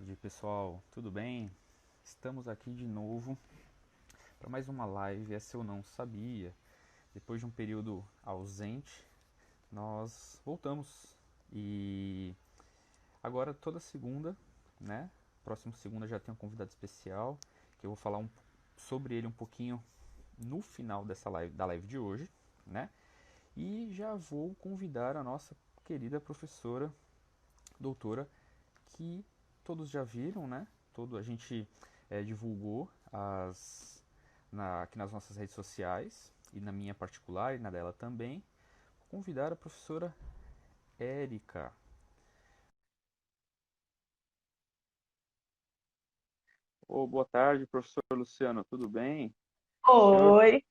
tarde, pessoal. Tudo bem? Estamos aqui de novo para mais uma live. Essa eu não sabia. Depois de um período ausente, nós voltamos. E agora toda segunda, né? Próxima segunda já tem um convidado especial, que eu vou falar sobre ele um pouquinho no final dessa live, da live de hoje, né? E já vou convidar a nossa querida professora, doutora, que todos já viram, né? A gente divulgou aqui nas nossas redes sociais, e na minha particular e na dela também. Vou convidar a professora Érica. Boa tarde, professor Luciano, tudo bem? O senhor, Oi,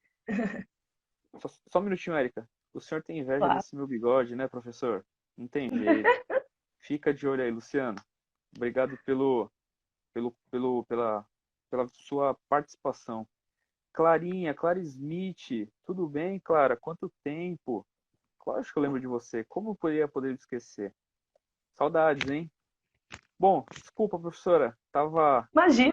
só um minutinho, Érica. O senhor tem inveja claro. desse meu bigode, né, professor? Não tem jeito. Fica de olho aí, Luciano. Obrigado pela sua participação. Clara Smith, tudo bem, Clara? Quanto tempo? Claro que eu lembro de você. Como eu poder esquecer? Saudades, hein? Bom, desculpa, professora. Imagina,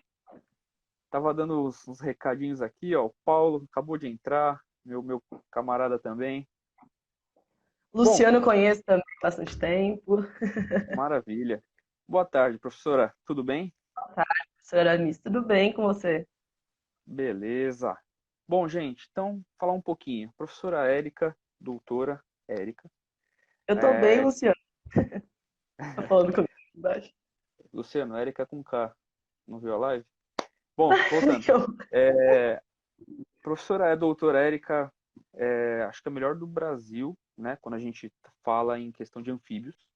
Tava dando uns recadinhos aqui, ó. O Paulo acabou de entrar, meu camarada também. Bom, Luciano conheço também há bastante tempo. maravilha. Boa tarde, professora. Tudo bem? Professora Aramis, tudo bem com você? Beleza. Bom, gente, então, falar um pouquinho. Professora Érica, doutora Érica. Eu tô bem, É, Luciano. Tá falando comigo embaixo. Luciano, Érica com K. Não viu a live? Bom, voltando. Eu- É, Professora doutora Érica, acho que é a melhor do Brasil, né? Quando a gente fala em questão de anfíbios.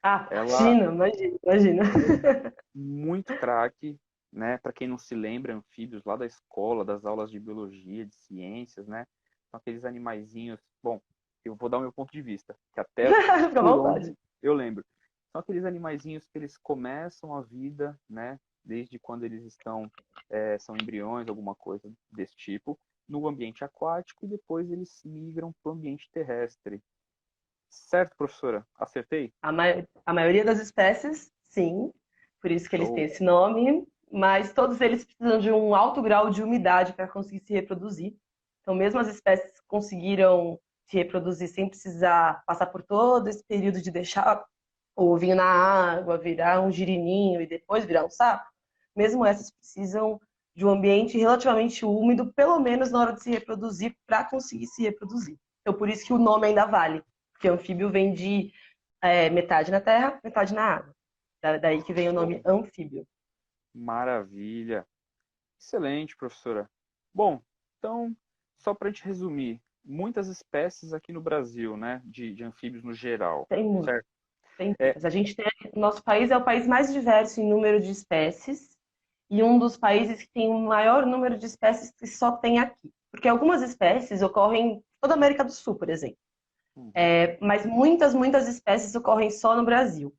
Ah, Ela imagina. é muito craque, né? Para quem não se lembra, anfíbios lá da escola, das aulas de biologia, de ciências, né? São aqueles animaizinhos. Bom, eu vou dar o meu ponto de vista, que até Fica à por vontade. onde eu lembro. São aqueles animaizinhos que eles começam a vida, né? Desde quando eles são embriões, alguma coisa desse tipo, no ambiente aquático e depois eles migram para o ambiente terrestre. Certo, professora? Acertei? A maioria das espécies, sim, por isso que eles têm Show. esse nome, mas todos eles precisam de um alto grau de umidade para conseguir se reproduzir. Então, mesmo as espécies que conseguiram se reproduzir sem precisar passar por todo esse período de deixar o ovinho na água, virar um girininho e depois virar um sapo, mesmo essas precisam de um ambiente relativamente úmido, pelo menos na hora de se reproduzir, para conseguir se reproduzir. Então, por isso que o nome ainda vale, porque anfíbio vem de metade na terra, metade na água. Daí que vem o nome Show. anfíbio. Maravilha. Excelente, professora. Bom, então, só para a gente resumir, muitas espécies aqui no Brasil, né, de anfíbios no geral, Tem muitas, certo? tem É, muitas. O nosso país é o país mais diverso em número de espécies e um dos países que tem o maior número de espécies que só tem aqui. Porque algumas espécies ocorrem em toda a América do Sul, por exemplo. uhum, Mas muitas espécies ocorrem só no Brasil.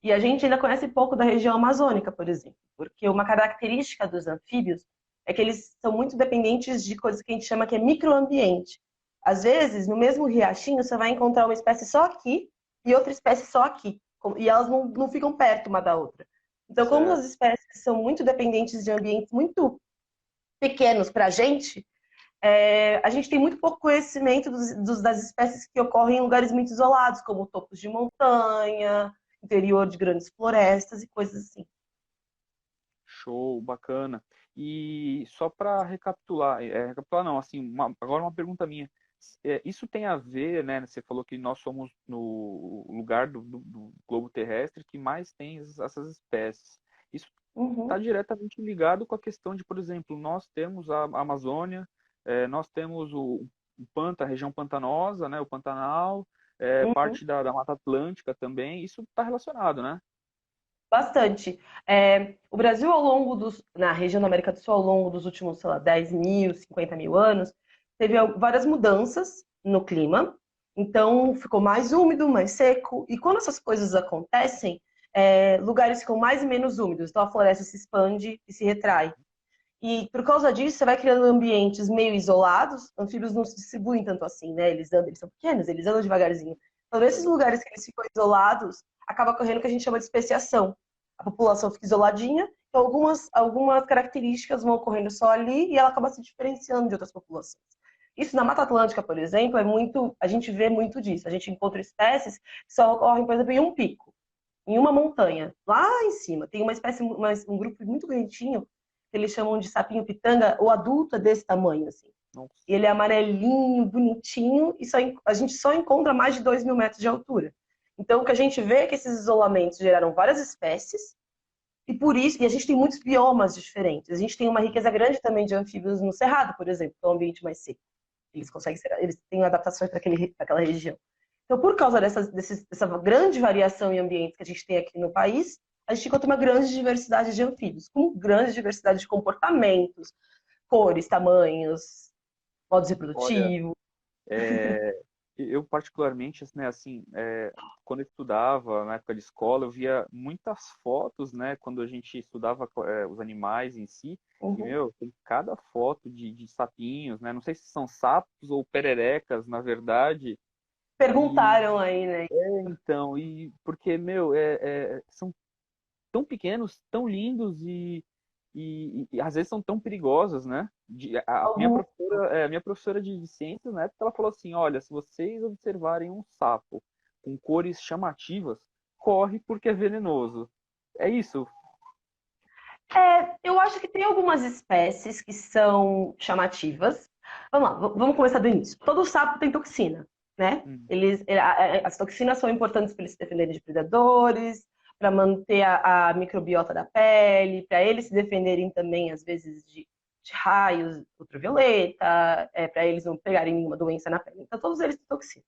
E a gente ainda conhece pouco da região amazônica, por exemplo, porque uma característica dos anfíbios é que eles são muito dependentes de coisas que a gente chama que é microambiente. Às vezes, no mesmo riachinho, você vai encontrar uma espécie só aqui e outra espécie só aqui. E elas não ficam perto uma da outra. Então, como as certo. espécies são muito dependentes de ambientes muito pequenos para a gente tem muito pouco conhecimento das espécies que ocorrem em lugares muito isolados, como topos de montanha, interior de grandes florestas e coisas assim. Show, bacana. E só para recapitular, recapitular não, assim, agora uma pergunta minha. Isso tem a ver, né? Você falou que nós somos no lugar do globo terrestre que mais tem essas espécies. Isso está Uhum, diretamente ligado com a questão de, por exemplo, nós temos a Amazônia, nós temos a região pantanosa, né? O Pantanal, uhum. parte da Mata Atlântica também. Isso está relacionado, né? Bastante. O Brasil, na região da América do Sul, ao longo dos últimos, sei lá, 10 mil, 50 mil anos, teve várias mudanças no clima. Então, ficou mais úmido, mais seco. E quando essas coisas acontecem, lugares ficam mais e menos úmidos. Então, a floresta se expande e se retrai. E por causa disso, você vai criando ambientes meio isolados. Anfíbios não se distribuem tanto assim, né? Eles são pequenos, eles andam devagarzinho. Então, nesses Exato. lugares que eles ficam isolados, acaba ocorrendo o que a gente chama de especiação. a população fica isoladinha, então algumas características vão ocorrendo só ali e ela acaba se diferenciando de outras populações. Isso na Mata Atlântica, por exemplo, a gente vê muito disso. A gente encontra espécies que só ocorrem, por exemplo, em um pico, em uma montanha. Lá em cima tem uma espécie, um grupo muito bonitinho, que eles chamam de sapinho pitanga. O adulto é desse tamanho, assim. Nossa. Ele é amarelinho, bonitinho, e a gente só encontra mais de 2.000 metros de altura. Então, o que a gente vê é que esses isolamentos geraram várias espécies, e por isso, e a gente tem muitos biomas diferentes. A gente tem uma riqueza grande também de anfíbios no Cerrado, por exemplo, que é um ambiente mais seco. Eles têm adaptações para aquela região. Então, por causa dessa grande variação em ambientes que a gente tem aqui no país, a gente encontra uma grande diversidade de anfíbios, com grande diversidade de comportamentos, cores, tamanhos, modos Olha, reprodutivos. é, eu particularmente, né, assim, quando eu estudava, na época de escola, eu via muitas fotos, né, quando a gente estudava os animais em si, e, Uhum. meu, tem cada foto de sapinhos, né, não sei se são sapos ou pererecas, na verdade, e, Perguntaram aí, né? então, porque, meu, são tão pequenos, tão lindos e às vezes são tão perigosos, né? Algum A minha professora de ciências, na época, ela falou assim, olha, se vocês observarem um sapo com cores chamativas, corre porque é venenoso. É isso? Eu acho que tem algumas espécies que são chamativas. Vamos lá, vamos começar do início. Todo sapo tem toxina, né? Hum, As toxinas são importantes para eles se defenderem de predadores, para manter a microbiota da pele, para eles se defenderem também, às vezes, de raios ultravioleta, para eles não pegarem nenhuma doença na pele. Então, todos eles têm toxina.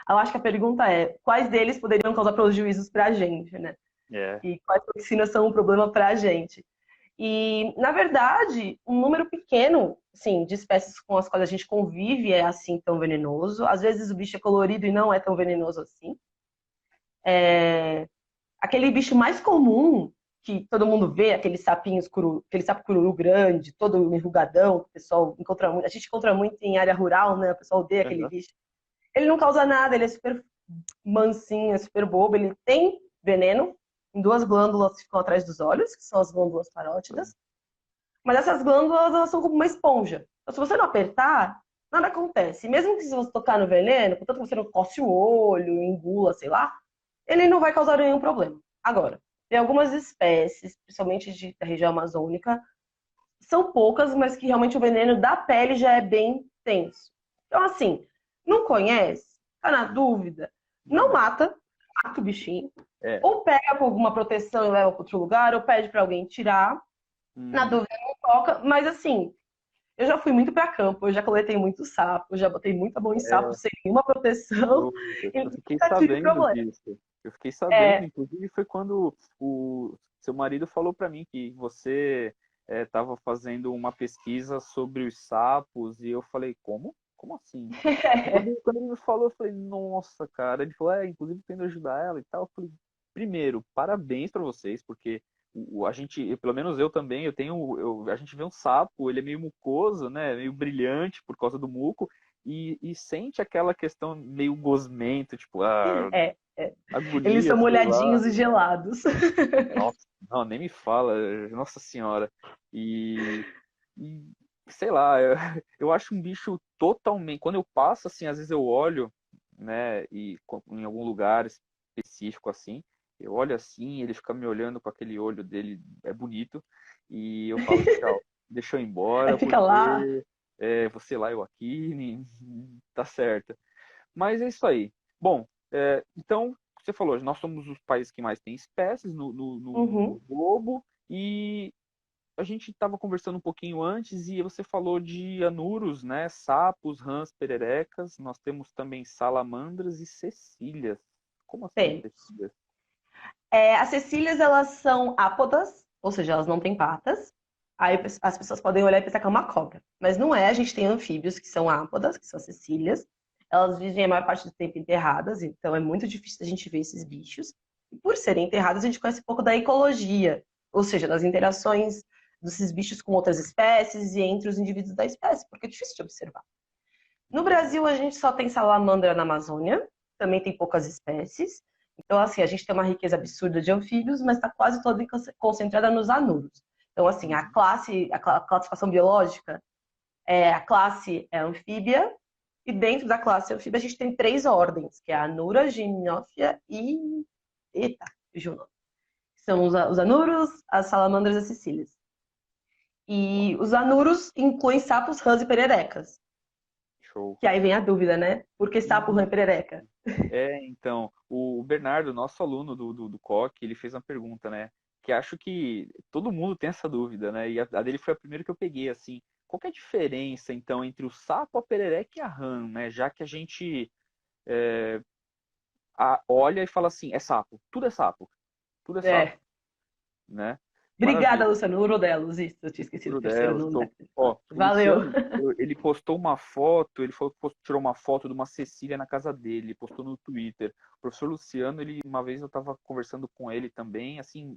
Eu acho que a pergunta é, quais deles poderiam causar prejuízos para a gente, né? é. E quais toxinas são um problema para a gente? E, na verdade, um número pequeno, assim, de espécies com as quais a gente convive é assim tão venenoso. Às vezes o bicho é colorido e não é tão venenoso assim. Aquele bicho mais comum que todo mundo vê, aquele sapo cururu grande, todo enrugadão, que o pessoal encontra muito. A gente encontra muito em área rural, né? O pessoal odeia aquele Aham. bicho. Ele não causa nada, ele é super mansinho, é super bobo. Ele tem veneno em duas glândulas que ficam atrás dos olhos, que são as glândulas parótidas. Mas essas glândulas, elas são como uma esponja. Então, se você não apertar, nada acontece. Mesmo que se você tocar no veneno, contanto que você não coce o olho, engula, sei lá, ele não vai causar nenhum problema. Agora, tem algumas espécies, principalmente da região amazônica, são poucas, mas que realmente o veneno da pele já é bem tenso. Então, assim, não conhece, tá na dúvida, não Hum, mata o bichinho, é. ou pega com alguma proteção e leva para outro lugar, ou pede para alguém tirar. Na Uhum. dúvida, não toca, mas assim, eu já fui muito para campo, eu já coletei muito sapo, já botei muita mão em sapo É, sem nenhuma proteção eu, e eu fiquei nunca tive sabendo problema. disso. Eu fiquei sabendo, É, inclusive foi quando o seu marido falou para mim que você estava fazendo uma pesquisa sobre os sapos e eu falei, como? Como assim? E quando ele me falou, eu falei, nossa, cara. Ele falou, inclusive tendo ajudar ela e tal. Eu falei, primeiro, parabéns para vocês, porque a gente, pelo menos eu também, a gente vê um sapo, ele é meio mucoso, né? Meio brilhante por causa do muco e sente aquela questão meio gosmento, tipo, é, é. Eles agonia, são sei lá. molhadinhos e gelados. Nossa, não, nem me fala, nossa senhora. E, e sei lá, eu acho um bicho totalmente. Quando eu passo, assim, às vezes eu olho, né, em algum lugar específico, assim, eu olho assim, ele fica me olhando com aquele olho dele, é bonito, e eu falo, tchau, deixa eu ir Aí embora, fica lá. porque você lá, eu aqui, tá certo. Mas é isso aí. Bom, então, você falou, nós somos os países que mais tem espécies no Uhum. globo, e a gente estava conversando um pouquinho antes, e você falou de anuros, né? Sapos, rãs, pererecas. Nós temos também salamandras e cecílias. Como assim, Tem. cecílias? As cecílias, elas são ápodas, ou seja, elas não têm patas. Aí as pessoas podem olhar e pensar que é uma cobra. Mas não é, a gente tem anfíbios que são ápodas, que são cecílias. Elas vivem a maior parte do tempo enterradas, então é muito difícil a gente ver esses bichos. E por serem enterradas, a gente conhece um pouco da ecologia, ou seja, das interações desses bichos com outras espécies e entre os indivíduos da espécie, porque é difícil de observar. No Brasil, a gente só tem salamandra na Amazônia, também tem poucas espécies. Então, assim, a gente tem uma riqueza absurda de anfíbios, mas está quase toda concentrada nos anuros. Então, assim, Uhum. a classificação biológica, a classe é anfíbia, e dentro da classe anfíbia a gente tem 3 ordens, que é a Anura, Gimnófia e... Eita, fugiu o nome. São os anuros, as salamandras e as cecílias. E os anuros incluem sapos, rãs e pererecas. Show. Que aí vem a dúvida, né? Por que sapo, rã e perereca? Então, o Bernardo, nosso aluno do COC, ele fez uma pergunta, né? Que acho que todo mundo tem essa dúvida, né? E a dele foi a primeira que eu peguei, assim. Qual que é a diferença, então, entre o sapo, a perereca e a rã, né? Já que a gente olha e fala assim, é sapo, tudo é sapo, É. né? Obrigada, Maravilha. Luciano. Urodelos, isso. Eu tinha esquecido o terceiro Delas. nome Então, daquele. ó, o Valeu. Luciano, ele postou uma foto, ele falou que tirou uma foto de uma Cecília na casa dele, postou no Twitter. O professor Luciano, ele, uma vez eu estava conversando com ele também, assim,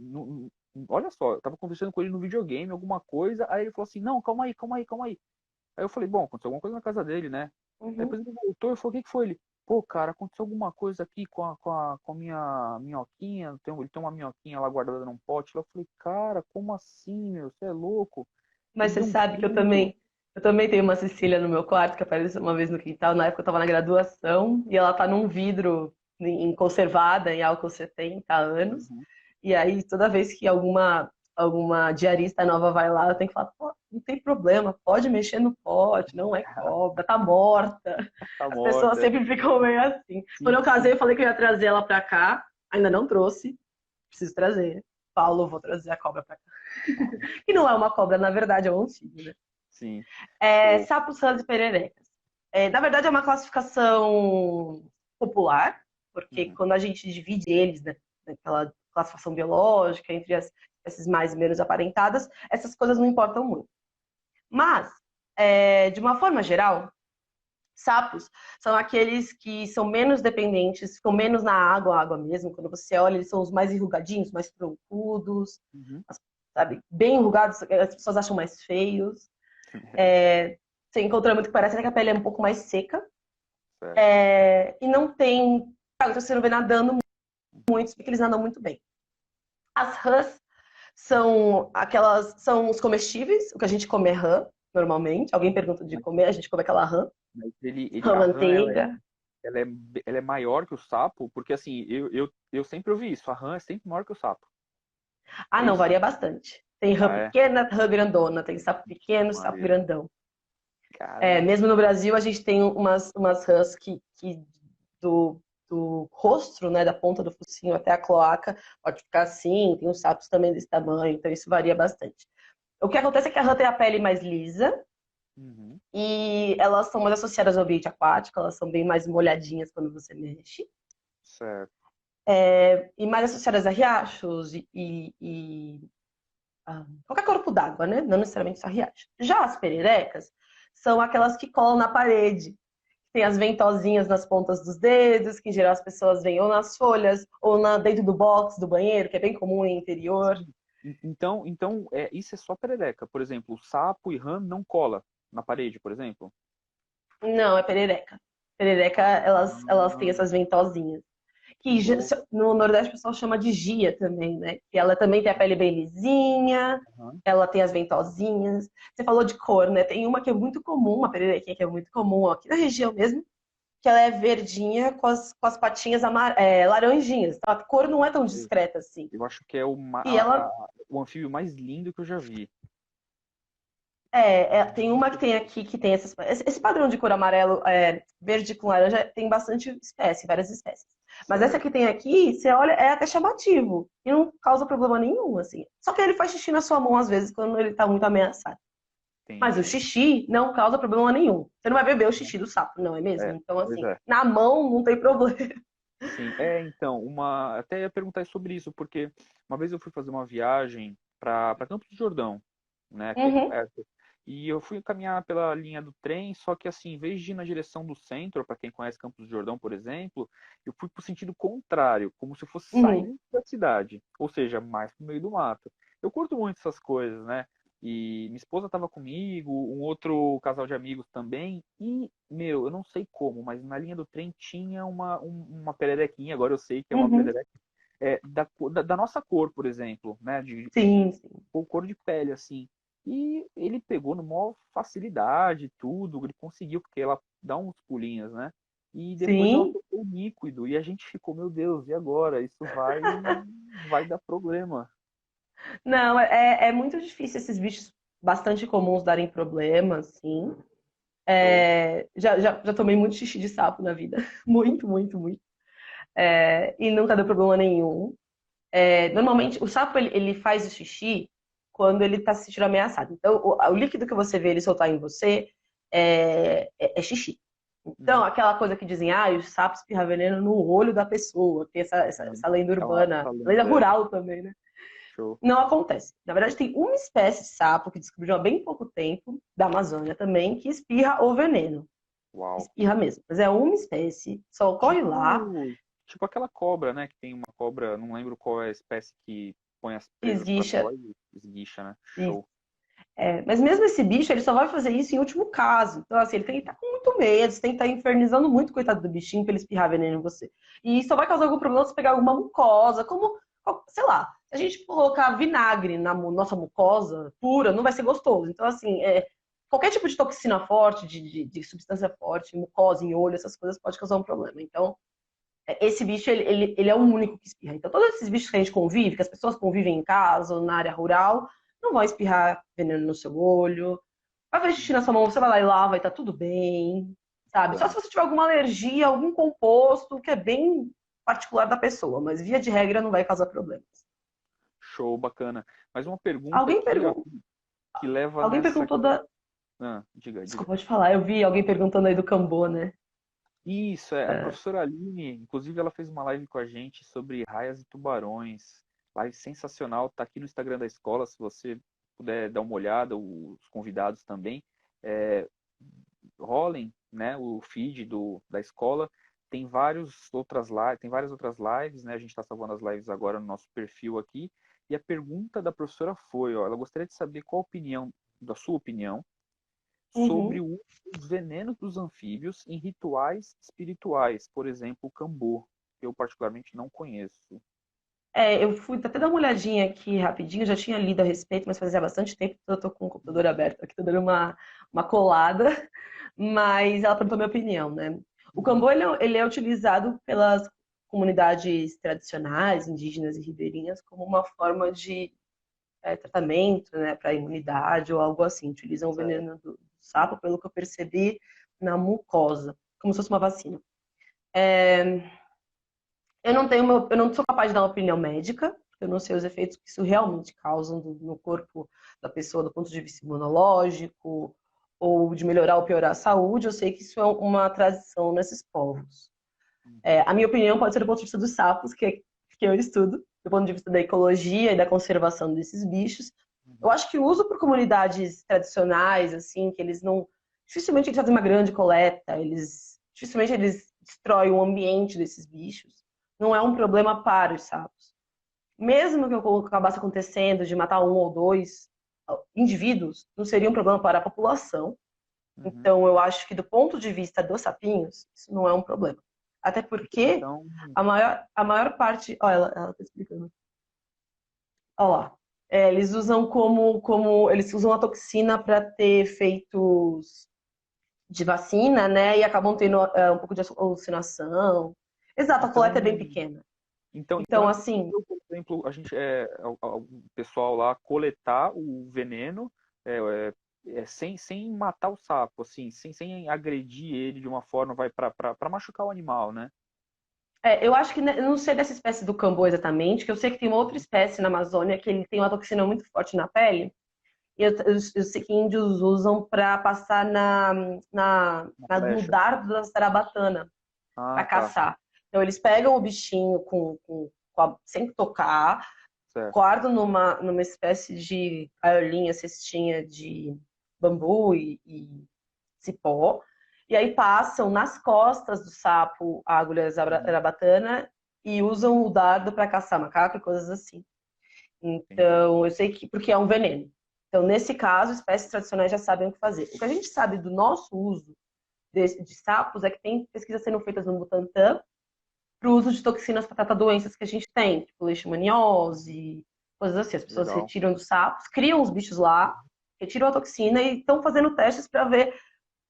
olha só, eu tava conversando com ele no videogame, alguma coisa, aí ele falou assim, não, calma aí, calma aí, calma aí. Aí eu falei, bom, aconteceu alguma coisa na casa dele, né? Aí Uhum. depois ele voltou e falou, o que que foi? Ele, pô, cara, aconteceu alguma coisa aqui com a minha minhoquinha, ele tem uma minhoquinha lá guardada num pote. Eu falei, cara, como assim, meu? Você é louco? Mas Ele você deu um sabe que grito. eu também tenho uma Cecília no meu quarto que apareceu uma vez no quintal. Na época eu tava na graduação e ela tá num vidro conservada em álcool 70 anos. Uhum. E aí toda vez que alguma diarista nova vai lá, eu tenho que falar, pô, não tem problema, pode mexer no pote, não é cobra, tá morta. Tá As pessoas morta. sempre ficam meio assim. Quando Sim, eu casei, sim, eu falei que eu ia trazer ela pra cá, ainda não trouxe, preciso trazer. Paulo, vou trazer a cobra pra cá. E não é uma cobra, na verdade, é um anfíbio, né? sim. Show. Sapos, rãs e pererecas. Na verdade, é uma classificação popular, porque Uhum. quando a gente divide eles, né, naquela classificação biológica, entre as espécies mais e menos aparentadas, essas coisas não importam muito. Mas, de uma forma geral, sapos são aqueles que são menos dependentes, ficam menos na água mesmo. Quando você olha, eles são os mais enrugadinhos, mais troncudos, Uhum. sabe? Bem enrugados, as pessoas acham mais feios. Você encontra muito que parece que a pele é um pouco mais seca. Certo. E não tem. Então você não vê nadando muito, porque eles nadam muito bem. As rãs são os comestíveis, o que a gente come é rã, normalmente. Alguém pergunta de Mas, comer, a gente come aquela rã, mas rã a rã, manteiga. ela é, ela é maior que o sapo, porque assim, eu sempre ouvi isso, a rã é sempre maior que o sapo. Ah, É não, isso? varia bastante. Tem rã Ah, é? pequena, rã grandona, tem sapo pequeno, sapo Maria. grandão. Caramba. Mesmo no Brasil, a gente tem umas rãs que do, do rostro, né, da ponta do focinho até a cloaca, pode ficar assim, tem uns sapos também desse tamanho, então isso varia bastante. O que acontece é que a rã tem a pele mais lisa Uhum. e elas são mais associadas ao ambiente aquático, elas são bem mais molhadinhas quando você mexe, Certo. e mais associadas a riachos qualquer corpo d'água, né? Não necessariamente só riacho. Já as pererecas são aquelas que colam na parede, tem as ventosinhas nas pontas dos dedos, que em geral as pessoas veem ou nas folhas, ou dentro do box do banheiro, que é bem comum em interior. Sim. Então isso é só perereca. Por exemplo, sapo e rã não cola na parede, por exemplo. Não, é perereca. Perereca, elas têm Ah, essas ventosinhas. que Que louco. no Nordeste o pessoal chama de gia também, né? Que ela também tem a pele bem lisinha, Aham. ela tem as ventosinhas. Você falou de cor, né? Tem uma que é muito comum, uma pererequinha que é muito comum aqui na região mesmo, que ela é verdinha com as patinhas laranjinhas. Tá? A cor não é tão discreta assim. Eu acho que é E ela o anfíbio mais lindo que eu já vi. tem uma que tem aqui que tem esse padrão de cor amarelo, verde com laranja, tem bastante espécie, várias espécies. Mas essa Certo. que tem aqui, você olha, é até chamativo e não causa problema nenhum, assim. Só que ele faz xixi na sua mão às vezes quando ele tá muito ameaçado. Mas o Entendi. xixi não causa problema nenhum. Você não vai beber o xixi do sapo, não é mesmo? É, Então, pois assim, é. na mão não tem problema. Sim, então, até ia perguntar sobre isso, porque uma vez eu fui fazer uma viagem para Campos do Jordão, né, aqui Uhum, perto. E eu fui caminhar pela linha do trem, só que assim, em vez de ir na direção do centro, para quem conhece Campos do Jordão, por exemplo, eu fui para o sentido contrário, como se eu fosse uhum. saindo da cidade, ou seja, mais pro meio do mato. Eu curto muito essas coisas, né? E minha esposa estava comigo, um outro casal de amigos também. E, meu, eu não sei como, mas na linha do trem tinha uma pererequinha, agora eu sei que é uma Uhum. perereca, da nossa cor, por exemplo, né? De Sim, sim. cor de pele, assim. E ele pegou numa maior facilidade, tudo, ele conseguiu, porque ela dá uns pulinhos, né? E depois ela Sim. tocou o líquido, e a gente ficou, meu Deus, e agora? Isso vai dar problema. Não, é muito difícil esses bichos bastante comuns darem problemas, sim. Show. Já tomei muito xixi de sapo na vida. Muito, muito, muito. E nunca deu problema nenhum. Normalmente, o sapo ele faz o xixi quando ele está se sentindo ameaçado. Então, o líquido que você vê ele soltar em você é xixi. Então, Uhum. aquela coisa que dizem, o sapo espirra veneno no olho da pessoa, tem Uhum. essa lenda Essa urbana, lenda lenda é rural também, né? show. Não acontece. Na verdade, tem uma espécie de sapo que descobriu há bem pouco tempo, da Amazônia também, que espirra o veneno. Uau. Espirra mesmo. Mas é uma espécie, só ocorre lá, Tipo, tipo aquela cobra, né? Que tem uma cobra, não lembro qual é a espécie que põe as presas para esguicha. fora e esguicha, né? Show. Mas mesmo esse bicho, ele só vai fazer isso em último caso. Então, assim, ele tem que estar com muito medo, você tem que estar infernizando muito o coitado do bichinho pra ele espirrar veneno em você. E isso só vai causar algum problema se você pegar alguma mucosa, como, sei lá, se a gente colocar vinagre na nossa mucosa pura, não vai ser gostoso. Então, assim, qualquer tipo de toxina forte, de substância forte, mucosa em olho, essas coisas pode causar um problema. Então, esse bicho, ele é o único que espirra. Então, todos esses bichos que a gente convive, que as pessoas convivem em casa ou na área rural, não vão espirrar veneno no seu olho. Vai fazer xixi na sua mão, você vai lá e lava e tá tudo bem, sabe? Só se Bacana. você tiver alguma alergia, algum composto que é bem particular da pessoa, mas via de regra não vai causar problemas. Show, bacana. Mas uma pergunta Alguém aqui, ó, perguntou, que leva alguém nessa. perguntou da. Ah, diga, diga. Desculpa, pode falar. Eu vi alguém perguntando aí do Cambô, né? Isso, a professora Aline, inclusive ela fez uma live com a gente sobre raias e tubarões. Live sensacional, tá aqui no Instagram da escola, se você puder dar uma olhada, os convidados também. É, rolem, né, o feed da escola. Tem várias outras lives, né? A gente está salvando as lives agora no nosso perfil aqui. E a pergunta da professora foi, ó, ela gostaria de saber qual a opinião, da sua opinião, sobre Uhum. o uso dos venenos dos anfíbios em rituais espirituais, por exemplo, o cambô, que eu particularmente não conheço. Eu fui até dar uma olhadinha aqui rapidinho, já tinha lido a respeito, mas fazia bastante tempo que eu tô com o computador aberto aqui, tô dando uma colada, mas ela perguntou a minha opinião, né? O Uhum. cambô, ele é utilizado pelas comunidades tradicionais, indígenas e ribeirinhas, como uma forma de tratamento, né, para imunidade ou algo assim. Utilizam o Certo. veneno do sapo, pelo que eu percebi, na mucosa, como se fosse uma vacina. Eu não sou capaz de dar uma opinião médica, eu não sei os efeitos que isso realmente causa no corpo da pessoa do ponto de vista imunológico ou de melhorar ou piorar a saúde. Eu sei que isso é uma tradição nesses povos. Uhum. A minha opinião pode ser do ponto de vista dos sapos, que eu estudo, do ponto de vista da ecologia e da conservação desses bichos. Eu Uhum. acho que o uso por comunidades tradicionais, assim, que eles não. Dificilmente eles fazem uma grande coleta, dificilmente eles destroem o ambiente desses bichos. Não é um problema para os sapos. Mesmo que o acabasse acontecendo de matar um ou dois indivíduos, não seria um problema para a população. Uhum. Então, eu acho que do ponto de vista dos sapinhos, isso não é um problema. Até porque Então, a maior parte. Ó, ela tá explicando. Ó lá. Eles usam eles usam a toxina para ter efeitos de vacina, né? E acabam tendo um pouco de alucinação. Exato, a coleta é então, bem pequena. então Então, é assim, possível, por exemplo, a gente, o pessoal lá coletar o veneno é, sem matar o sapo, assim, sem agredir ele de uma forma, vai para machucar o animal, né? eu acho que eu não sei dessa espécie do cambô exatamente, que eu sei que tem uma outra espécie na Amazônia que ele tem uma toxina muito forte na pele. E eu sei que índios usam para passar Uma no flecha. dardo da zarabatana, para Ah, tá. caçar. Então eles pegam o bichinho sem tocar, Certo. guardam numa espécie de gaiolinha, cestinha de bambu e cipó, e aí passam nas costas do sapo a agulha Uhum. zarabatana e usam o dardo para caçar macaco e coisas assim. Entendi. Então, eu sei que porque é um veneno. Então, nesse caso, espécies tradicionais já sabem o que fazer. O que a gente sabe do nosso uso de sapos é que tem pesquisas sendo feitas no Butantan para o uso de toxinas para tratar doenças que a gente tem, tipo leishmaniose, coisas assim. As pessoas Legal. retiram dos sapos, criam os bichos lá, retiram a toxina e estão fazendo testes para ver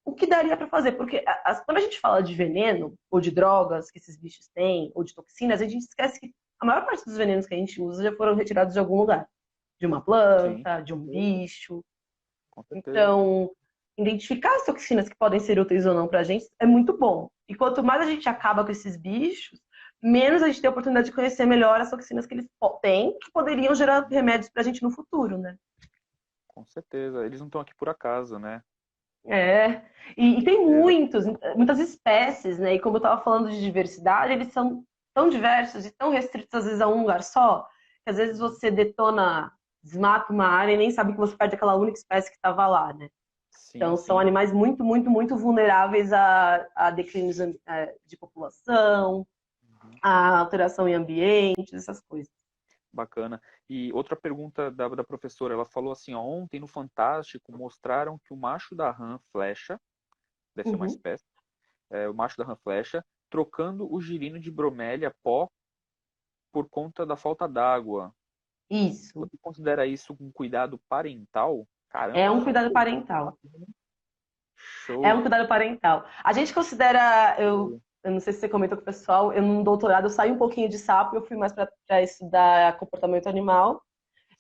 o que daria para fazer. Porque quando a gente fala de veneno ou de drogas que esses bichos têm, ou de toxinas, a gente esquece que a maior parte dos venenos que a gente usa já foram retirados de algum lugar. De uma Sim, planta, de um bicho. com certeza. Então, identificar as toxinas que podem ser úteis ou não para a gente é muito bom. E quanto mais a gente acaba com esses bichos, menos a gente tem a oportunidade de conhecer melhor as toxinas que eles têm, que poderiam gerar remédios para a gente no futuro, né? Com certeza. Eles não estão aqui por acaso, né? É, Com e tem certeza. muitas espécies, né? E como eu estava falando de diversidade, eles são tão diversos e tão restritos às vezes a um lugar só, que às vezes você detona, desmata uma área e nem sabe que você perde aquela única espécie que estava lá, né? Sim, Então, são sim. animais muito, muito, muito vulneráveis a declínios de população, Uhum. a alteração em ambientes, essas coisas. Bacana. E outra pergunta da professora, ela falou assim, ó, ontem no Fantástico mostraram que o macho da rã flecha, deve ser uma Uhum. espécie, o macho da rã flecha, trocando o girino de bromélia pó por conta da falta d'água. Isso. Você considera isso um cuidado parental? É Caramba, um cuidado pô, parental. bacana. É Show. um cuidado parental. A gente considera, eu não sei se você comentou com o pessoal, eu no doutorado eu saí um pouquinho de sapo, eu fui mais para estudar comportamento animal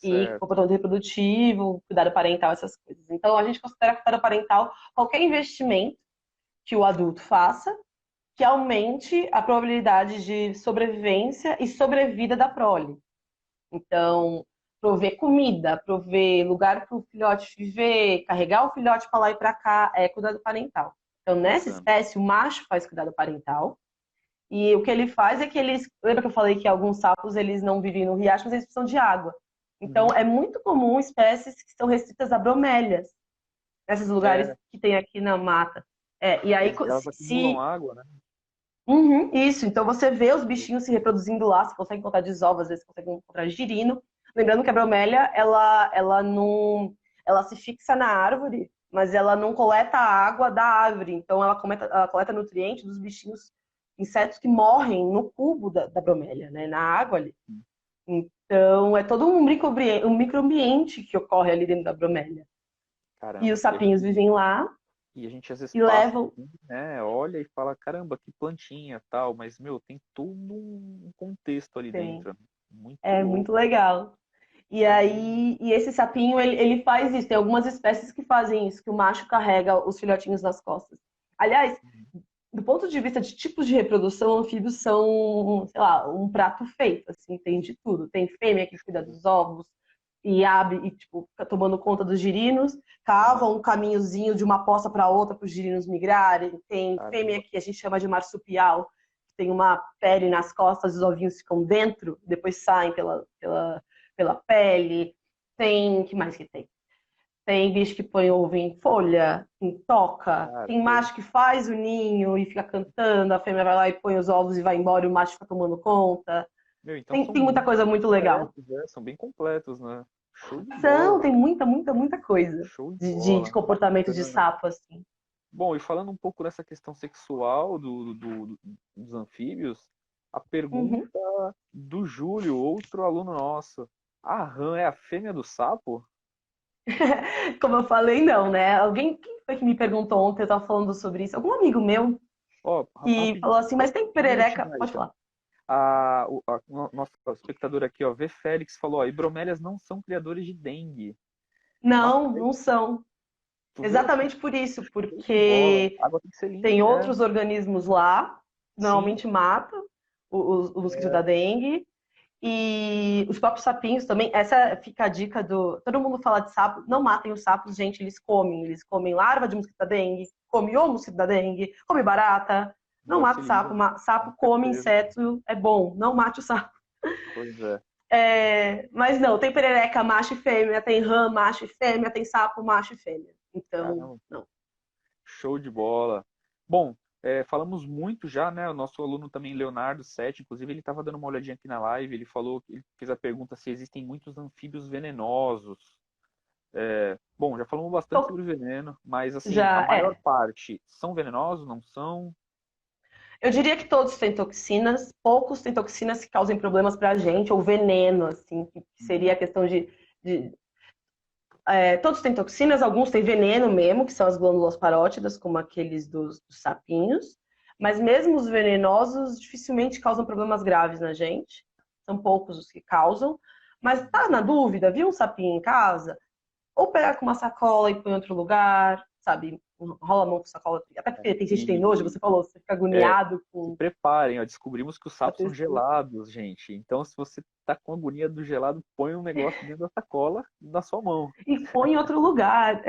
e Certo. comportamento reprodutivo, cuidado parental, essas coisas. Então, a gente considera cuidado parental qualquer investimento que o adulto faça que aumente a probabilidade de sobrevivência e sobrevida da prole. Então, prover comida, prover lugar para o filhote viver, carregar o filhote para lá e para cá, é cuidado parental. Então, nessa Bacana. espécie, o macho faz cuidado parental. E o que ele faz é que eles. Lembra que eu falei que alguns sapos eles não vivem no riacho, mas eles precisam de água. Então, Uhum. é muito comum espécies que estão restritas a bromélias, nesses lugares É, que tem aqui na mata. E aí, elas acumulam se água, né? Uhum, isso, então você vê os bichinhos se reproduzindo lá, você consegue encontrar desova, às vezes consegue encontrar girino. Lembrando que a bromélia, ela não, ela se fixa na árvore, mas ela não coleta a água da árvore, então ela coleta nutrientes dos bichinhos, insetos que morrem no cubo da bromélia, né, na água ali. Então é todo um microambiente que ocorre ali dentro da bromélia. E Caramba. os sapinhos vivem lá E a gente às vezes e passa levam, assim, né? Olha e fala, caramba, que plantinha, tal. Mas, meu, tem todo um contexto ali tem, dentro. Né? Muito é louco. muito legal. E Caramba. aí, e esse sapinho, ele faz isso. Tem algumas espécies que fazem isso, que o macho carrega os filhotinhos nas costas. Aliás, do ponto de vista de tipos de reprodução, anfíbios são, sei lá, um prato feito, assim, tem de tudo. Tem fêmea que cuida dos ovos e abre e, tipo, fica tomando conta dos girinos, cava Aham. um caminhozinho de uma poça para outra para os girinos migrarem. Tem fêmea Caramba. que a gente chama de marsupial, que tem uma pele nas costas, os ovinhos ficam dentro, depois saem pela pele. Tem, que mais que tem? Tem bicho que põe ovo em folha, em toca. Cara, Tem macho que faz o ninho e fica cantando, a fêmea vai lá e põe os ovos e vai embora e o macho fica tomando conta. meu, então Tem, são tem muita muito coisa muito legal. completos, né? São bem completos, né? Show de Tem bola. muita, muita, muita coisa Show de de bola. comportamento de Bacana. sapo, assim. Bom, e falando um pouco dessa questão sexual dos anfíbios, a pergunta Uhum. do Júlio, outro aluno nosso. A rã é a fêmea do sapo? Como eu falei, não, né? Quem foi que me perguntou ontem, eu tava falando sobre isso? Algum amigo meu Ó, que rapidinho, falou assim, só mas tem um perereca? minutinho aí. Pode falar. O nosso espectador aqui, ó, V Félix, falou, ó, hidromélias não são criadores de dengue. Não, Bacana, não são. tu vê que Exatamente por isso, show de bola. porque A água tem que ser limpa, tem é, outros organismos lá, sim, normalmente mata o mosquito da é, dengue. E os próprios sapinhos também, essa fica a dica do. Todo mundo fala de sapo, não matem os sapos, gente, eles comem larva de mosquito da dengue, come o mosquito da dengue, come barata. Não Deus se mata o sapo, livre, com sapo come certeza. inseto, é bom, não mate o sapo. Pois é. Mas não, tem perereca macho e fêmea, tem rã macho e fêmea, tem sapo macho e fêmea. Então, Caramba, não. show de bola. Bom, falamos muito já, né? O nosso aluno também, Leonardo Sete, inclusive, ele estava dando uma olhadinha aqui na live, ele falou, ele fez a pergunta se existem muitos anfíbios venenosos. Bom, já falamos bastante sobre veneno, mas assim, a Já maior é. parte são venenosos, não são? Eu diria que todos têm toxinas, poucos têm toxinas que causem problemas pra gente, ou veneno, assim, que seria a questão de todos têm toxinas, alguns têm veneno mesmo, que são as glândulas parótidas, como aqueles dos sapinhos. Mas mesmo os venenosos dificilmente causam problemas graves na gente. São poucos os que causam. Mas tá na dúvida, viu um sapinho em casa? Ou pega com uma sacola e põe em outro lugar, sabe? Rola a mão com sacola. Até porque tem gente que tem nojo, E você falou, você fica é, agoniado se com preparem, ó, descobrimos que os a sapos são textura. gelados, gente. Então, se você tá com agonia do gelado, põe um negócio dentro da sacola na sua mão. E põe em outro lugar.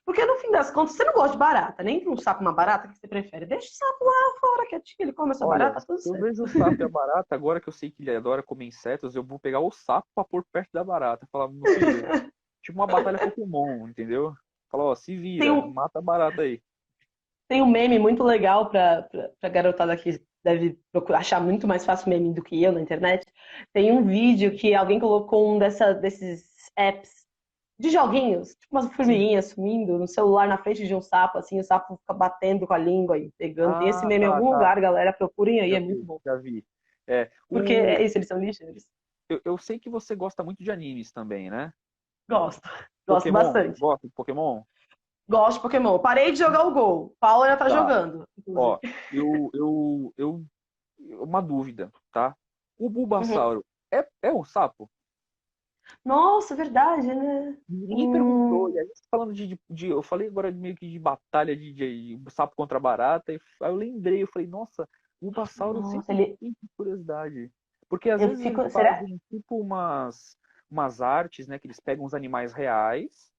Porque no fim das contas, você não gosta de barata, nem um sapo uma barata, que você prefere. Deixa o sapo lá fora, quietinho, ele come a sua Olha, barata, tá tudo se eu certo. vejo o sapo e a barata, agora que eu sei que ele adora comer insetos, eu vou pegar o sapo pra pôr perto da barata. Falar, meu filho, tipo uma batalha Pokémon, entendeu? Falar, ó, se Tem vira, um, mata a barata aí. tem um meme muito legal pra garotada que deve achar muito mais fácil meme do que eu na internet. Tem um vídeo que alguém colocou desses apps de joguinhos, tipo umas Sim. formiguinhas sumindo no celular na frente de um sapo, assim, o sapo fica batendo com a língua e pegando. Tem esse Ah, meme em tá, algum tá. lugar, galera, procurem aí, Já é muito vi, bom. já vi. É, Porque é isso, eles são lixeiros. eu sei que você gosta muito de animes também, né? Gosto, gosto Pokémon? bastante. Gosta de Pokémon? Gosto de Pokémon. Parei de jogar o Gol. Paulo ainda tá Tá. jogando, inclusive. Ó, uma dúvida, tá? O Uhum. Bulbasauro é um sapo? Nossa, verdade, né? Ninguém perguntou. E Hum, aí, falando eu falei agora meio que de batalha de sapo contra barata, e aí eu lembrei, eu falei, nossa, o Bulbasauro eu nossa, sempre ele. tive curiosidade. Porque às Eu vezes eles fico. Será? fazem tipo umas artes, né, que eles pegam os animais reais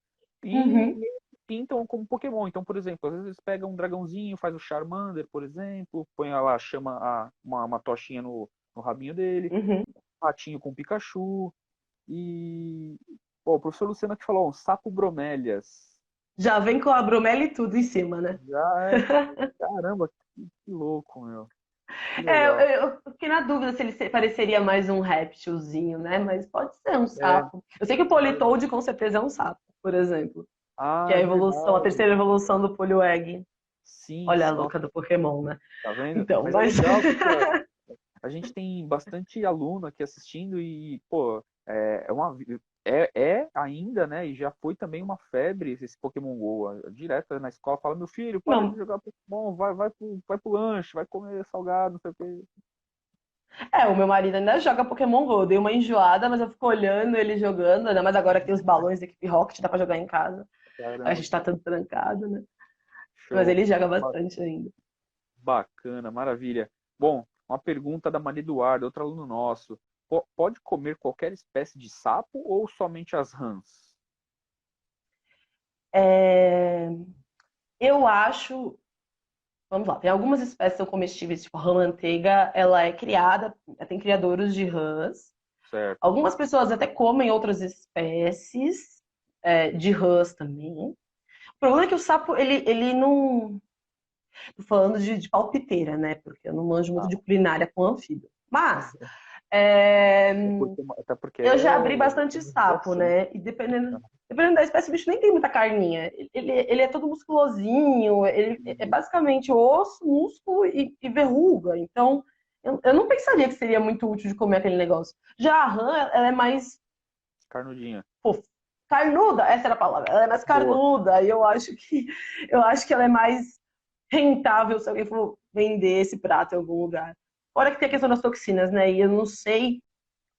e Uhum, meio que pintam como Pokémon. Então, por exemplo, às vezes eles pegam um dragãozinho, faz o Charmander, por exemplo, põe lá, chama uma tochinha no rabinho dele, uhum. um ratinho com Pikachu. E pô, o professor Luciano que falou, um sapo bromélias. Já vem com a bromela e tudo em cima, né? Já é. Caramba, que louco, meu. Que É, eu, legal. eu fiquei na dúvida se ele pareceria mais um réptilzinho, né? Mas pode ser um É, sapo. Eu sei que o é verdade. Politoad com certeza é um sapo, por exemplo. Que Ah, é a é evolução, a verdade. terceira evolução do Poliwag. Sim, Olha a nossa, louca do Pokémon, né? tá vendo? Então, Mas é mas. legal porque ó, a gente tem bastante aluno aqui assistindo e, pô, é ainda, né? E já foi também uma febre esse Pokémon Go. Direto na escola fala, meu filho, para de Não, jogar Pokémon, vai pro lanche, vai comer salgado, não sei o quê. o meu marido ainda joga Pokémon Go. Eu dei uma enjoada, mas eu fico olhando ele jogando, ainda mais agora que tem os balões da equipe Rocket, dá pra jogar em casa. A Caramba, gente tá tanto trancado, né? Mas show. ele joga bastante ainda. Bacana, maravilha. Bom, uma pergunta da Maria Eduarda, outro aluno nosso. Pode comer qualquer espécie de sapo ou somente as rãs? É, eu acho. Vamos lá, tem algumas espécies que são comestíveis, tipo a rã-manteiga, ela é criada, tem criadouros de rãs. Certo. Algumas pessoas até comem outras espécies de rãs também. O problema é que o sapo, ele não. Tô falando de palpiteira, né? Porque eu não manjo muito Ah, de culinária com anfíbio. Mas é, até porque eu já é abri bastante sapo, investigação. né? E dependendo da espécie, o bicho nem tem muita carninha. Ele é todo musculosinho, ele é basicamente osso, músculo e verruga. Então, eu não pensaria que seria muito útil de comer aquele negócio. Já a rã, ela é mais Carnudinha. pô, carnuda, essa era a palavra. Ela é mais Boa. carnuda e eu acho que ela é mais rentável se alguém for vender esse prato em algum lugar. Fora que tem a questão das toxinas, né? E eu não sei,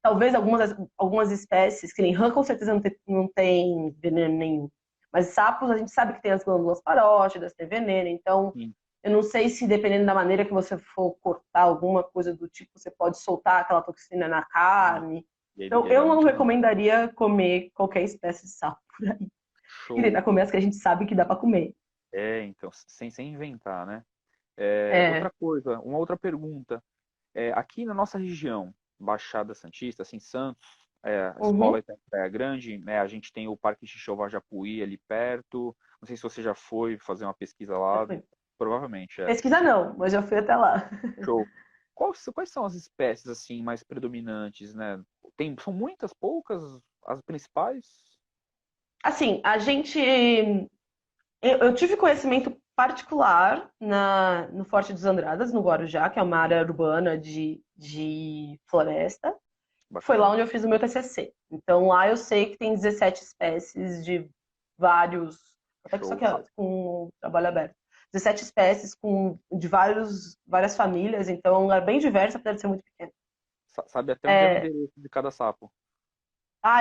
talvez algumas espécies, que nem rã com certeza não tem veneno nenhum. Mas sapos, a gente sabe que tem as glândulas parótidas, tem veneno, então Sim. eu não sei se dependendo da maneira que você for cortar alguma coisa do tipo, você pode soltar aquela toxina na Sim. carne. E ele, Então, ele eu dá não muito dano. recomendaria comer qualquer espécie de sapo por aí. E Show. tentar comer as que a gente sabe que dá para comer. Então, sem inventar, né? Outra É. coisa, uma outra pergunta. Aqui na nossa região, Baixada Santista, assim, Santos, a escola Uhum. está em Praia Grande, né? A gente tem o Parque Xixová Japuí ali perto. Não sei se você já foi fazer uma pesquisa Já lá. fui. Provavelmente é. Pesquisa não, mas já fui até lá. Show. Quais são as espécies assim mais predominantes, né? São muitas, poucas, as principais? Assim, a gente. Eu tive conhecimento particular no Forte dos Andradas, no Guarujá, que é uma área urbana de floresta. Foi lá Bacana. onde eu fiz o meu TCC. Então, lá eu sei que tem 17 espécies de vários. Até que só Show. que é com trabalho aberto. 17 espécies de várias famílias, então é um lugar bem diverso, apesar de ser muito pequeno. Sabe até onde é o É, endereço de cada sapo.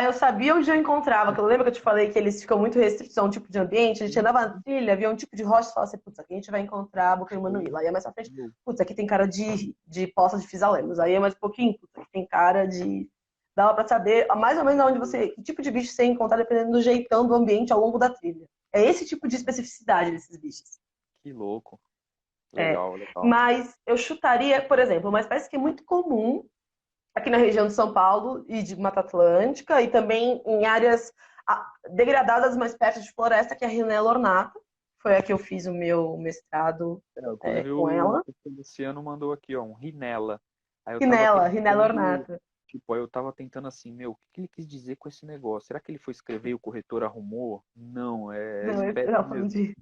eu sabia onde eu encontrava, que eu lembro que eu te falei que eles ficam muito restritos a um tipo de ambiente. A gente Sim, andava na trilha, via um tipo de rocha e falava assim, putz, aqui a gente vai encontrar Boca de show. Manuíla. Aí é mais pra frente, putz, aqui tem cara de poça de Fisalemos. Aí é mais um pouquinho, putz, aqui tem cara de... Dava pra saber mais ou menos onde você, que tipo de bicho você ia encontrar, dependendo do jeitão do ambiente ao longo da trilha. É esse tipo de especificidade desses bichos. Que louco. É. Legal, legal. Mas eu chutaria, por exemplo, uma espécie que é muito comum aqui na região de São Paulo e de Mata Atlântica, e também em áreas degradadas mais perto de floresta, que é a Rinella ornata. Foi a que eu fiz o meu mestrado Inclusive com ela. o Luciano mandou aqui, ó, um Rinella. Aí eu tava Rinella tentando, ornata. tipo, aí eu tava tentando assim, meu, o que ele quis dizer com esse negócio? Será que ele foi escrever e o corretor arrumou? Não, é Não, eu espécie tava falando mesmo. de...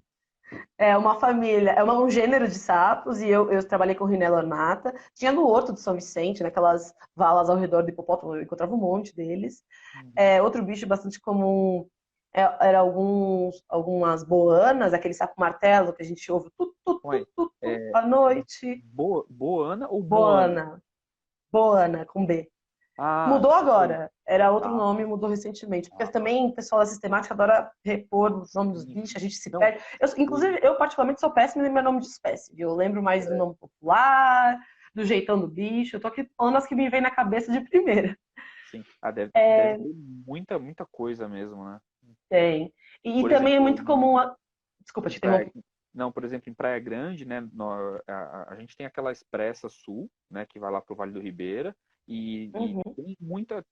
É uma família, um gênero de sapos, e eu trabalhei com Rinella ornata. Tinha no Horto de São Vicente, naquelas valas ao redor do hipopótamo, eu encontrava um monte deles. Uhum. Outro bicho bastante comum era algumas boanas, aquele sapo martelo que a gente ouve Ué, é, à noite. Boana ou Moana? Boana, boana, com B. Ah, Mudou sei. agora. Era outro Tá, nome, mudou recentemente. Porque tá. também o pessoal da sistemática adora repor o nome dos Sim. bichos, a gente se Não, perde. Inclusive, eu particularmente sou péssima em lembrar nome de espécie, viu? Eu lembro mais do é, nome popular, do jeitão do bicho. Eu tô aqui falando as que me vêm na cabeça de primeira. sim. Ah, deve ter muita coisa mesmo, né? Tem. E Por também é exemplo, muito comum. Desculpa, em te Praia, interrompi. não, por exemplo, em Praia Grande, né, a gente tem aquela Expressa Sul, né, que vai lá para o Vale do Ribeira, e Uhum, tem muita,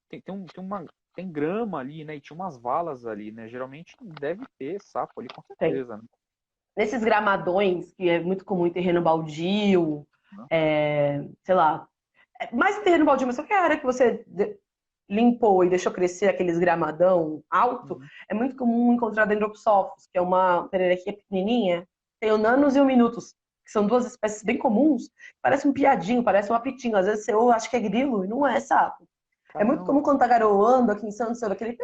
tem grama ali, né, e tinha umas valas ali, né, geralmente deve ter sapo ali, com tem. certeza, né? Nesses gramadões, que é muito comum em terreno baldio, Né? sei lá, mais em terreno baldio, mas qualquer área que você limpou e deixou crescer aqueles gramadão alto, Uhum. é muito comum encontrar Dendropsophos, que é uma pererequinha pequenininha. Tem o Nanos e o Minutus, que são duas espécies bem comuns. Parece um piadinho, parece um apitinho. Às vezes eu acho que é grilo e não é sapo. É muito Caramba, comum quando tá garoando aqui em Santos, sabe, aquele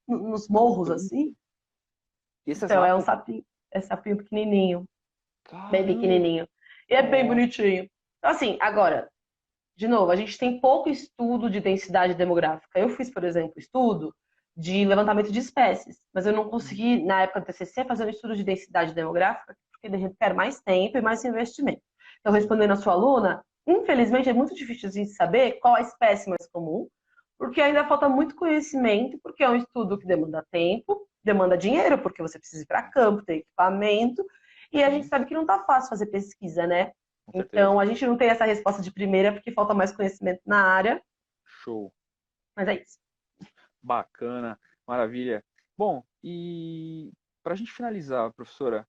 nos morros assim. esse é Então sapo? é sapinho pequenininho, bem Caramba, pequenininho. E é bem nossa, bonitinho. Então, assim, agora, de novo, a gente tem pouco estudo de densidade demográfica. Eu fiz, por exemplo, estudo de levantamento de espécies, mas eu não consegui, na época do TCC, fazer um estudo de densidade demográfica, porque requer mais tempo e mais investimento. Então, sim, respondendo a sua aluna, infelizmente é muito difícil de saber qual a espécie mais comum, porque ainda falta muito conhecimento, porque é um estudo que demanda tempo, demanda dinheiro, porque você precisa ir para campo, ter equipamento, e a gente sim, sabe que não está fácil fazer pesquisa, né? com certeza. Então, a gente não tem essa resposta de primeira porque falta mais conhecimento na área, Show. mas é isso. Bacana, maravilha. Bom, e para a gente finalizar, professora,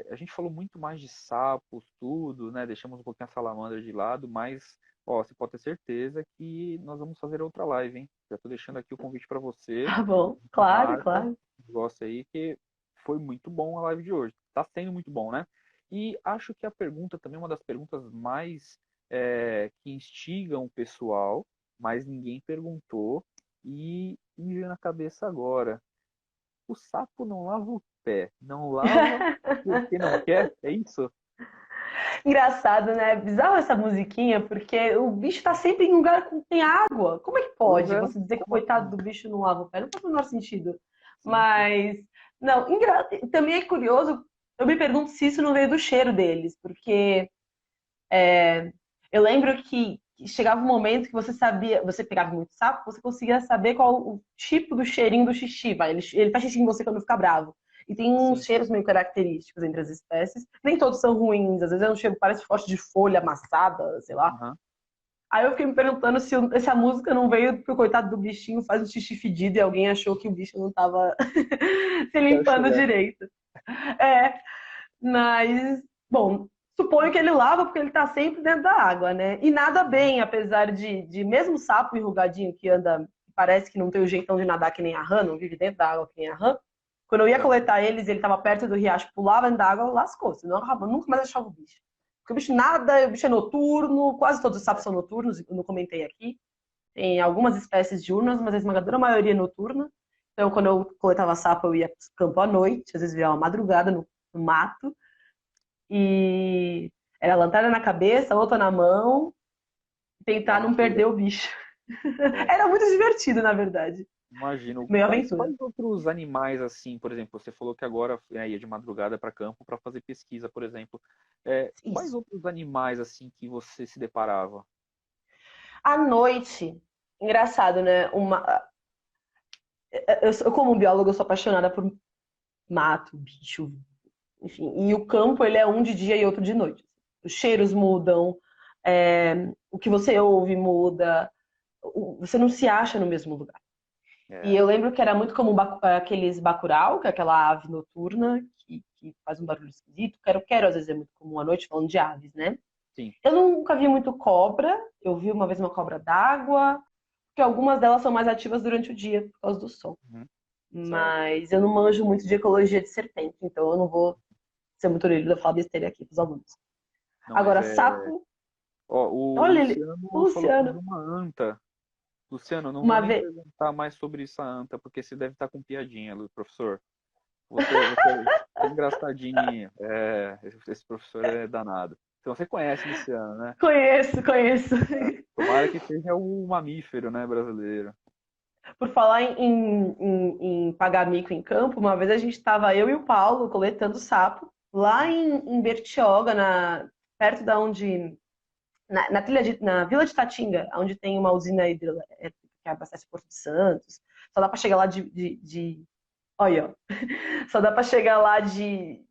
a gente falou muito mais de sapos, tudo, né? Deixamos um pouquinho a salamandra de lado, mas ó, você pode ter certeza que nós vamos fazer outra live, hein? Já estou deixando aqui o convite para você. Tá bom, claro, Marca claro. o negócio aí, que foi muito bom a live de hoje. Está sendo muito bom, né? E acho que a pergunta também é uma das perguntas mais que instigam o pessoal, mas ninguém perguntou e me veio na cabeça agora. O sapo não lava o pé. Não lava porque não quer? É isso? Engraçado, né? Bizarro essa musiquinha, porque o bicho tá sempre em lugar que tem água. Como é que Pois pode é. você dizer que o Como coitado assim? do bicho não lava o pé? Não faz o menor sentido. Sim, sim. Mas, não, também é curioso, eu me pergunto se isso não veio do cheiro deles, porque eu lembro que chegava um momento que você sabia, você pegava muito sapo, você conseguia saber qual o tipo do cheirinho do xixi, vai. Ele faz xixi em você quando fica bravo. E tem uns Sim. cheiros meio característicos entre as espécies. Nem todos são ruins, às vezes é um cheiro que parece forte de folha amassada, sei lá. Aham. Aí eu fiquei me perguntando se a música não veio porque o coitado do bichinho faz um xixi fedido e alguém achou que o bicho não tava se Quero limpando cheirar. direito. É, mas, bom, suponho que ele lava porque ele está sempre dentro da água, né? E nada bem, apesar de mesmo sapo enrugadinho que anda que parece que não tem o jeitão de nadar que nem a rã, não vive dentro da água que nem a rã. Quando eu ia coletar eles, ele estava perto do riacho, pulava dentro da água, lascou. Senão eu nunca mais achava o bicho. Porque o bicho nada, o bicho é noturno, quase todos os sapos são noturnos, eu não comentei aqui. Tem algumas espécies diurnas, mas a esmagadora maioria é noturna. Então, quando eu coletava sapo, eu ia para o campo à noite, às vezes via uma madrugada no mato. E era lanterna na cabeça, outra na mão, tentar não perder o bicho. Era muito divertido, na verdade. Imagino. Meio Quais aventura. outros animais, assim, por exemplo, você falou que agora ia de madrugada para campo para fazer pesquisa, por exemplo. Quais Isso. outros animais, assim, que você se deparava? À noite, engraçado, né? Eu, como bióloga, eu sou apaixonada por mato, bicho, enfim. E o campo, ele é um de dia e outro de noite. Os cheiros mudam, o que você ouve muda, você não se acha no mesmo lugar. E É, eu lembro que era muito comum aqueles bacurau, que é aquela ave noturna que faz um barulho esquisito. Quero, às vezes é muito comum à noite, falando de aves, né? sim. Eu nunca vi muito cobra. Eu vi uma vez uma cobra d'água, porque algumas delas são mais ativas durante o dia, por causa do sol. Uhum, certo. Mas eu não manjo muito de ecologia de serpente, então eu não vou ser muito orelhuda falar besteira aqui pros alunos. Não, mas Agora, sapo, Ó, o olha ele, o Luciano falou sobre Luciano. uma anta. Luciano, eu não vou Uma nem vez. perguntar mais sobre essa anta, porque você deve estar com piadinha, professor. Você é engraçadinho. Esse professor é danado. Então você conhece Luciano, né? Conheço, conheço. Tomara que seja o mamífero, né, brasileiro. Por falar em pagar mico em campo, uma vez a gente estava, eu e o Paulo, coletando sapo, lá em Bertioga, perto da onde. Na trilha na Vila de Tatinga, onde tem uma usina hidrelétrica que abastece Porto de Santos. Só dá para chegar lá olha, ó. Só dá para chegar lá de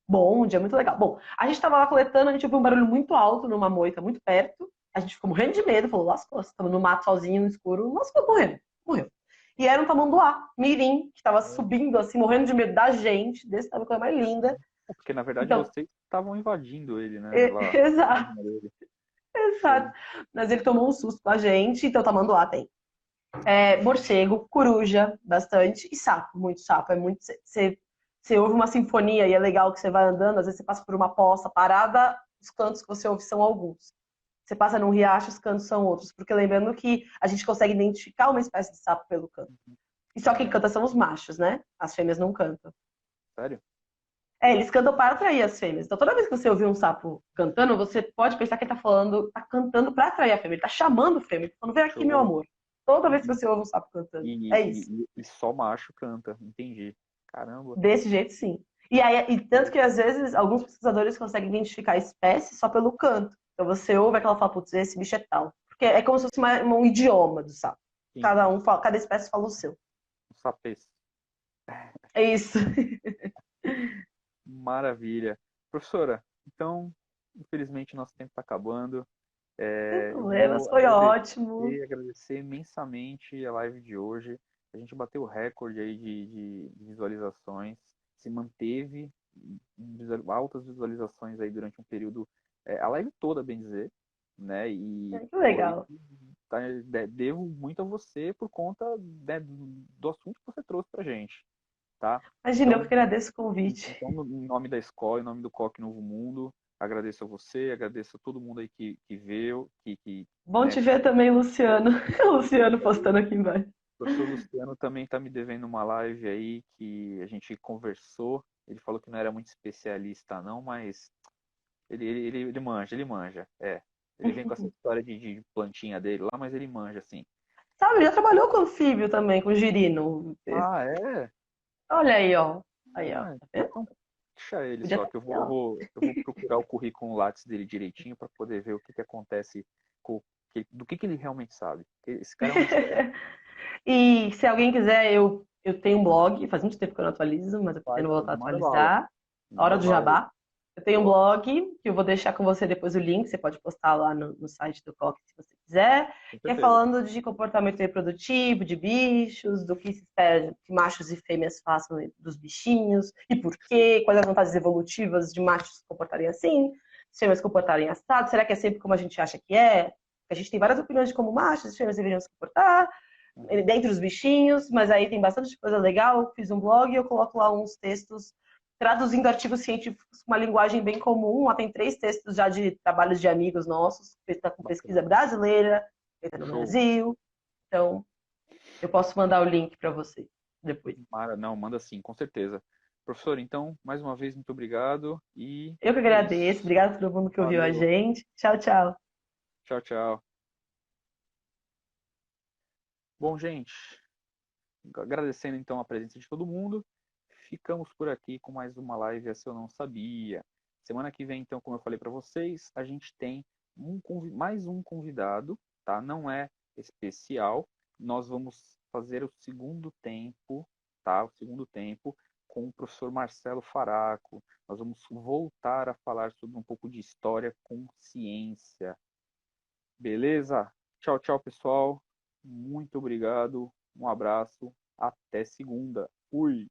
bonde, é muito legal. Bom, a gente estava lá coletando, a gente ouviu um barulho muito alto numa moita, muito perto. A gente ficou morrendo de medo, falou, lascou, estamos no mato sozinho, no escuro, lascou, morrendo, morreu. E era um tamanduá, mirim, que estava subindo assim, morrendo de medo da gente, desse tamanho, coisa mais linda. Porque na verdade Então, vocês estavam invadindo ele, né? Lá, a exato, usina dele. Show. exato. Mas ele tomou um susto com a gente, então tamanduá tem. Morcego, coruja, bastante, e sapo, muito sapo. É muito. Você ouve uma sinfonia e é legal que você vai andando, às vezes você passa por uma poça parada, os cantos que você ouve são alguns. Você passa num riacho, os cantos são outros. Porque lembrando que a gente consegue identificar uma espécie de sapo pelo canto. E só quem canta são os machos, né? As fêmeas não cantam. Sério? Eles cantam para atrair as fêmeas. Então, toda vez que você ouvir um sapo cantando, você pode pensar que ele tá falando, tá cantando para atrair a fêmea. Ele tá chamando a fêmea, tá falando, vem aqui, meu Show. amor. Toda vez que E, você ouve um sapo cantando. e, É isso. e só macho canta, entendi. Caramba. Desse jeito, sim. E tanto que, às vezes, alguns pesquisadores conseguem identificar a espécie só pelo canto. Então, você ouve aquela fala, putz, esse bicho é tal. Porque é como se fosse um idioma do sapo. Sim, Cada espécie fala o seu. um sapês. É isso. Maravilha. Professora, então, infelizmente nosso tempo está acabando. Sem Eu problemas, vou foi ótimo. agradecer imensamente a live de hoje. A gente bateu o recorde aí de visualizações, se manteve altas visualizações aí durante um período, a live toda, bem dizer, né? E Que pô, legal. devo muito a você por conta, né, do assunto que você trouxe pra gente, tá? Imagina, eu que Então, agradeço o convite. então, em nome da escola, em nome do Coque Novo Mundo, agradeço a você, agradeço a todo mundo aí que veio, Bom né, te ver também, Luciano. O Luciano postando aqui embaixo. o professor Luciano também está me devendo uma live aí que a gente conversou. Ele falou que não era muito especialista, não, mas ele manja, ele manja. Ele vem com essa história de plantinha dele lá, mas ele manja, assim. Sabe, ele já trabalhou com anfíbio também, com girino. Ah, é? Olha aí, ó. Aí, ó. Ah, Tá vendo? então deixa ele Podia só, estar que aqui, ó. eu vou procurar o currículo Lattes dele direitinho para poder ver o que acontece do que ele realmente sabe. Esse cara é um expert. E se alguém quiser, eu tenho um blog, faz muito tempo que eu não atualizo, mas eu Vai, pretendo voltar a manda bala, atualizar. Hora manda do bala aí. Jabá. Eu tenho um Ó, blog, que eu vou deixar com você depois o link, você pode postar lá no site do Coque se você quiser, com que é certeza. falando de comportamento reprodutivo, de bichos, do que se espera que machos e fêmeas façam dos bichinhos, e por quê, quais as vantagens evolutivas de machos se comportarem assim, se fêmeas se comportarem assado, será que é sempre como a gente acha que é? A gente tem várias opiniões de como machos e fêmeas deveriam se comportar, dentre os bichinhos, mas aí tem bastante coisa legal. Eu fiz um blog e eu coloco lá uns textos traduzindo artigos científicos com uma linguagem bem comum. Lá tem 3 textos já de trabalhos de amigos nossos, feita com pesquisa brasileira, feita no Brasil. Então, eu posso mandar o link para você depois. Não, manda sim, com certeza. Professor, então, mais uma vez, muito obrigado e Eu que agradeço. Obrigado a todo mundo que ouviu a gente. Tchau, tchau. Tchau, tchau. Bom, gente, agradecendo então a presença de todo mundo, ficamos por aqui com mais uma live Essa Eu Não Sabia. Semana que vem, então, como eu falei para vocês, a gente tem mais um convidado, tá? Não é especial. Nós vamos fazer o segundo tempo, tá? O segundo tempo com o professor Marcelo Faraco. Nós vamos voltar a falar sobre um pouco de história com ciência. Beleza? Tchau, tchau, pessoal. Muito obrigado. Um abraço. Até segunda. Fui.